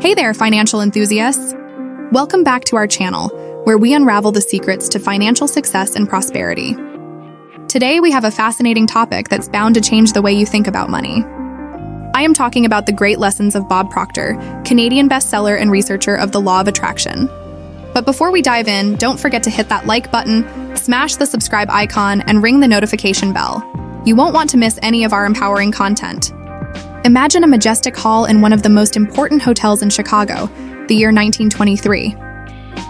Hey there, financial enthusiasts! Welcome back to our channel, where we unravel the secrets to financial success and prosperity. Today, we have a fascinating topic that's bound to change the way you think about money. I am talking about the great lessons of Bob Proctor, Canadian bestseller and researcher of the law of attraction. But before we dive in, don't forget to hit that like button, smash the subscribe icon, and ring the notification bell. You won't want to miss any of our empowering content. Imagine a majestic hall in one of the most important hotels in Chicago, the year 1923.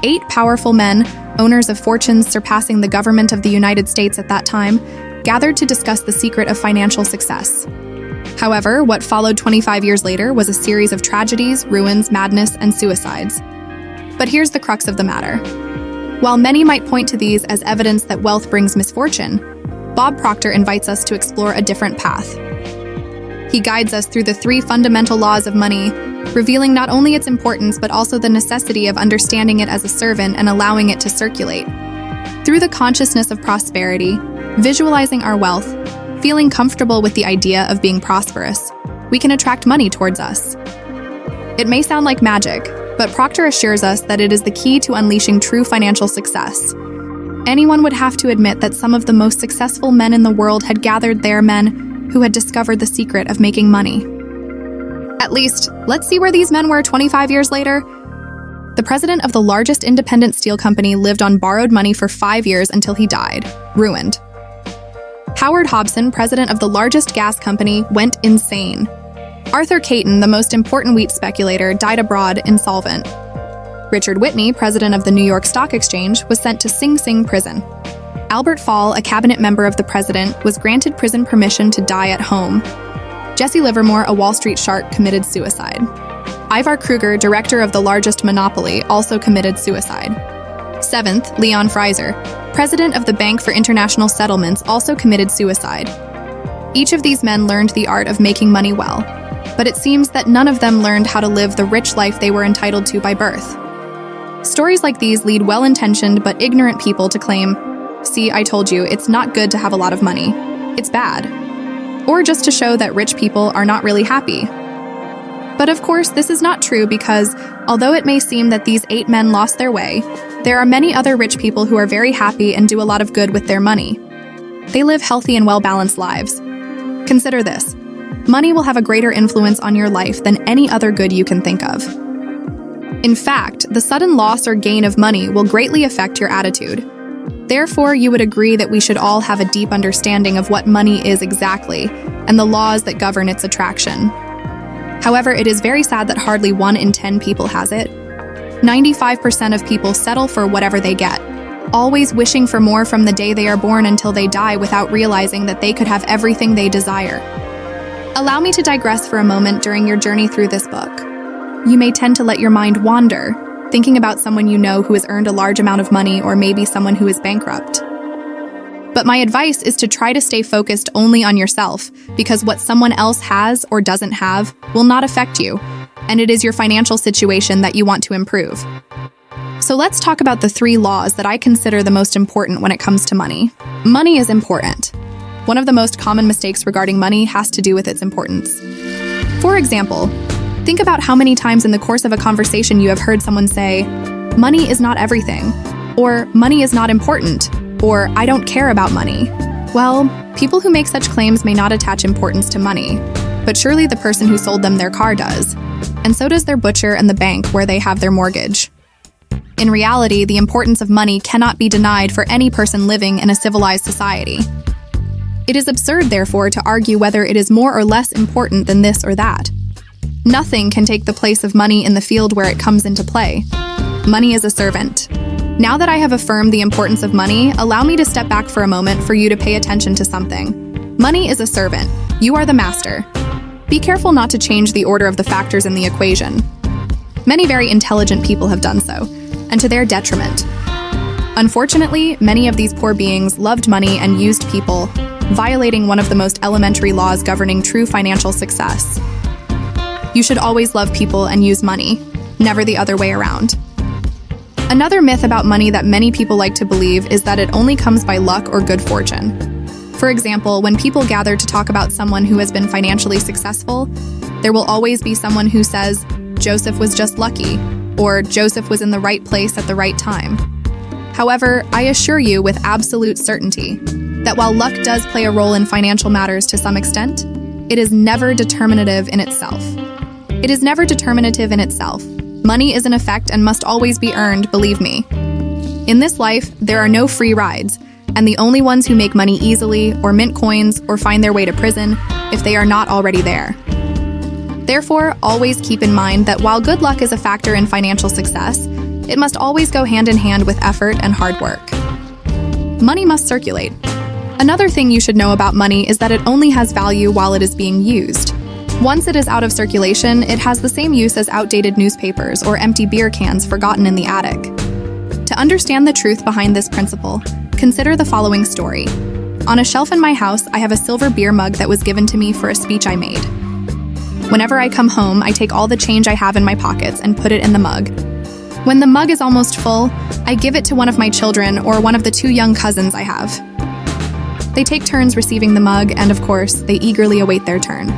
8 powerful men, owners of fortunes surpassing the government of the United States at that time, gathered to discuss the secret of financial success. However, what followed 25 years later was a series of tragedies, ruins, madness, and suicides. But here's the crux of the matter. While many might point to these as evidence that wealth brings misfortune, Bob Proctor invites us to explore a different path. He guides us through the 3 fundamental laws of money, revealing not only its importance but also the necessity of understanding it as a servant and allowing it to circulate. Through the consciousness of prosperity, visualizing our wealth, feeling comfortable with the idea of being prosperous, we can attract money towards us. It may sound like magic, but Proctor assures us that it is the key to unleashing true financial success. Anyone would have to admit that some of the most successful men in the world had gathered there men who had discovered the secret of making money. At least, let's see where these men were 25 years later. The president of the largest independent steel company lived on borrowed money for 5 years until he died, ruined. Howard Hobson, president of the largest gas company, went insane. Arthur Caton, the most important wheat speculator, died abroad, insolvent. Richard Whitney, president of the New York Stock Exchange, was sent to Sing Sing prison. Albert Fall, a cabinet member of the president, was granted prison permission to die at home. Jesse Livermore, a Wall Street shark, committed suicide. Ivar Kruger, director of the largest monopoly, also committed suicide. 7th, Leon Fraser, president of the Bank for International Settlements, also committed suicide. Each of these men learned the art of making money well, but it seems that none of them learned how to live the rich life they were entitled to by birth. Stories like these lead well-intentioned but ignorant people to claim, "See, I told you, it's not good to have a lot of money. It's bad." Or just to show that rich people are not really happy. But of course, this is not true because, although it may seem that these 8 men lost their way, there are many other rich people who are very happy and do a lot of good with their money. They live healthy and well-balanced lives. Consider this. Money will have a greater influence on your life than any other good you can think of. In fact, the sudden loss or gain of money will greatly affect your attitude. Therefore, you would agree that we should all have a deep understanding of what money is exactly and the laws that govern its attraction. However, it is very sad that hardly 1 in 10 people has it. 95% of people settle for whatever they get, always wishing for more from the day they are born until they die without realizing that they could have everything they desire. Allow me to digress for a moment during your journey through this book. You may tend to let your mind wander, thinking about someone you know who has earned a large amount of money or maybe someone who is bankrupt. But my advice is to try to stay focused only on yourself, because what someone else has or doesn't have will not affect you, and it is your financial situation that you want to improve. So let's talk about the 3 laws that I consider the most important when it comes to money. Money is important. One of the most common mistakes regarding money has to do with its importance. For example, think about how many times in the course of a conversation you have heard someone say, "Money is not everything," or "Money is not important," or "I don't care about money." Well, people who make such claims may not attach importance to money, but surely the person who sold them their car does, and so does their butcher and the bank where they have their mortgage. In reality, the importance of money cannot be denied for any person living in a civilized society. It is absurd, therefore, to argue whether it is more or less important than this or that. Nothing can take the place of money in the field where it comes into play. Money is a servant. Now that I have affirmed the importance of money, allow me to step back for a moment for you to pay attention to something. Money is a servant. You are the master. Be careful not to change the order of the factors in the equation. Many very intelligent people have done so, and to their detriment. Unfortunately, many of these poor beings loved money and used people, violating one of the most elementary laws governing true financial success. You should always love people and use money, never the other way around. Another myth about money that many people like to believe is that it only comes by luck or good fortune. For example, when people gather to talk about someone who has been financially successful, there will always be someone who says, Joseph was just lucky, or Joseph was in the right place at the right time. However, I assure you with absolute certainty that while luck does play a role in financial matters to some extent, it is never determinative in itself. It is never determinative in itself. Money is an effect and must always be earned, believe me. In this life, there are no free rides, and the only ones who make money easily, or mint coins, or find their way to prison, if they are not already there. Therefore, always keep in mind that while good luck is a factor in financial success, it must always go hand in hand with effort and hard work. Money must circulate. Another thing you should know about money is that it only has value while it is being used. Once it is out of circulation, it has the same use as outdated newspapers or empty beer cans forgotten in the attic. To understand the truth behind this principle, consider the following story. On a shelf in my house, I have a silver beer mug that was given to me for a speech I made. Whenever I come home, I take all the change I have in my pockets and put it in the mug. When the mug is almost full, I give it to one of my children or one of the 2 young cousins I have. They take turns receiving the mug, and of course, they eagerly await their turn.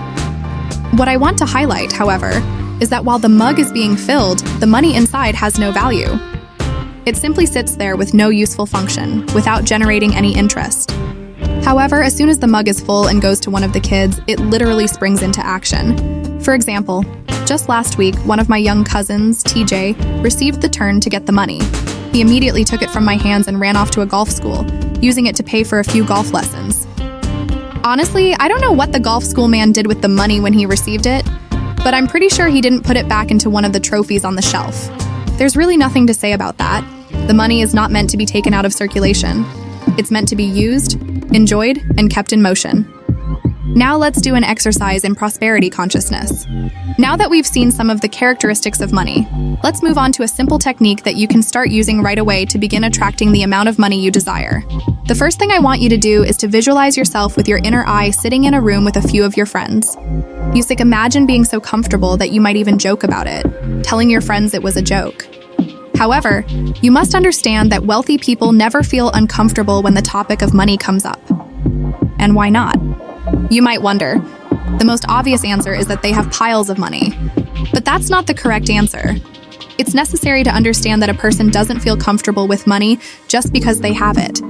What I want to highlight, however, is that while the mug is being filled, the money inside has no value. It simply sits there with no useful function, without generating any interest. However, as soon as the mug is full and goes to one of the kids, it literally springs into action. For example, just last week, one of my young cousins, TJ, received the turn to get the money. He immediately took it from my hands and ran off to a golf school, using it to pay for a few golf lessons. Honestly, I don't know what the golf school man did with the money when he received it, but I'm pretty sure he didn't put it back into one of the trophies on the shelf. There's really nothing to say about that. The money is not meant to be taken out of circulation. It's meant to be used, enjoyed, and kept in motion. Now let's do an exercise in prosperity consciousness. Now that we've seen some of the characteristics of money, let's move on to a simple technique that you can start using right away to begin attracting the amount of money you desire. The first thing I want you to do is to visualize yourself with your inner eye sitting in a room with a few of your friends. Imagine being so comfortable that you might even joke about it, telling your friends it was a joke. However, you must understand that wealthy people never feel uncomfortable when the topic of money comes up. And why not? You might wonder. The most obvious answer is that they have piles of money. But that's not the correct answer. It's necessary to understand that a person doesn't feel comfortable with money just because they have it.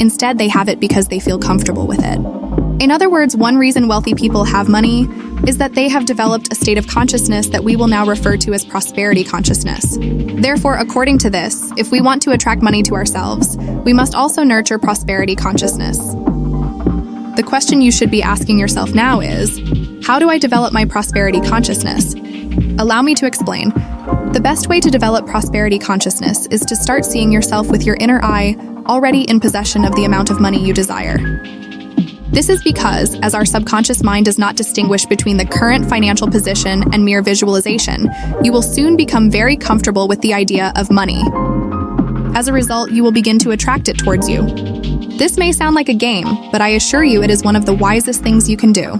Instead, they have it because they feel comfortable with it. In other words, one reason wealthy people have money is that they have developed a state of consciousness that we will now refer to as prosperity consciousness. Therefore, according to this, if we want to attract money to ourselves, we must also nurture prosperity consciousness. The question you should be asking yourself now is, how do I develop my prosperity consciousness? Allow me to explain. The best way to develop prosperity consciousness is to start seeing yourself with your inner eye already in possession of the amount of money you desire. This is because, as our subconscious mind does not distinguish between the current financial position and mere visualization, you will soon become very comfortable with the idea of money. As a result, you will begin to attract it towards you. This may sound like a game, but I assure you it is one of the wisest things you can do.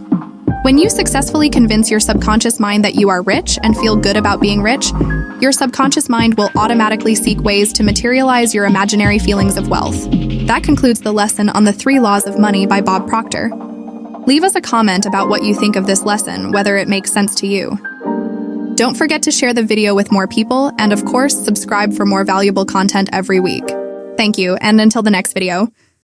When you successfully convince your subconscious mind that you are rich and feel good about being rich, your subconscious mind will automatically seek ways to materialize your imaginary feelings of wealth. That concludes the lesson on the 3 laws of money by Bob Proctor. Leave us a comment about what you think of this lesson, whether it makes sense to you. Don't forget to share the video with more people, and of course, subscribe for more valuable content every week. Thank you, and until the next video.